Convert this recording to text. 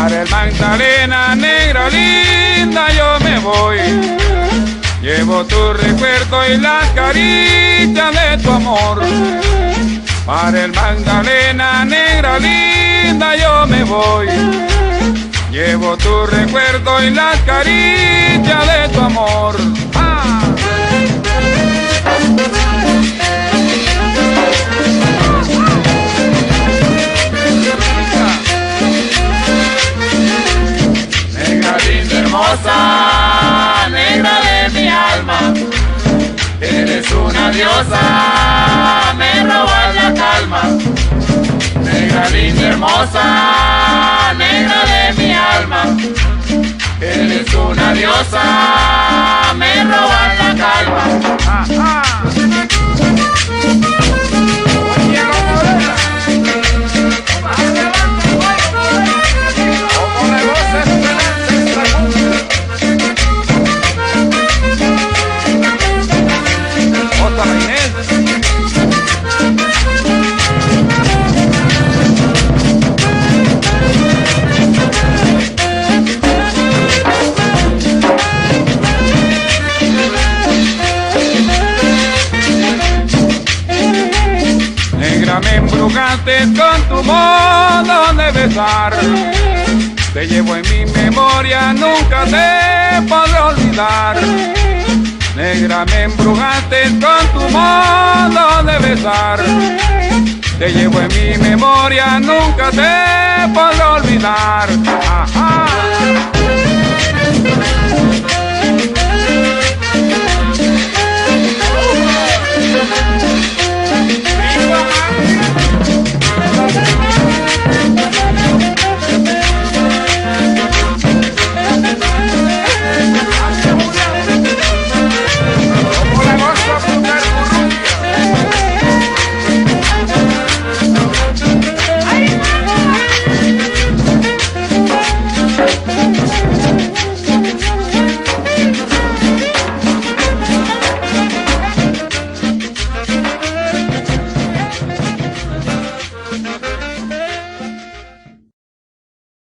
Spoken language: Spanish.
Para el Magdalena, negra linda, yo me voy. Llevo tu recuerdo y las caricias de tu amor. Para el Magdalena, negra linda, yo me voy. Llevo tu recuerdo y las caricias de tu amor. ¡Ah! Negra linda, hermosa, negra de mi alma, eres una diosa, me robas la calma. Negra linda, hermosa, negra de mi alma, eres una diosa, me robas la calma. ¡Ah, ah! Negra, me embrujaste con tu modo de besar. Te llevo en mi memoria, nunca te podré olvidar. Negra, me embrujaste con tu modo de besar. Te llevo en mi memoria, nunca te podré olvidar. Ajá.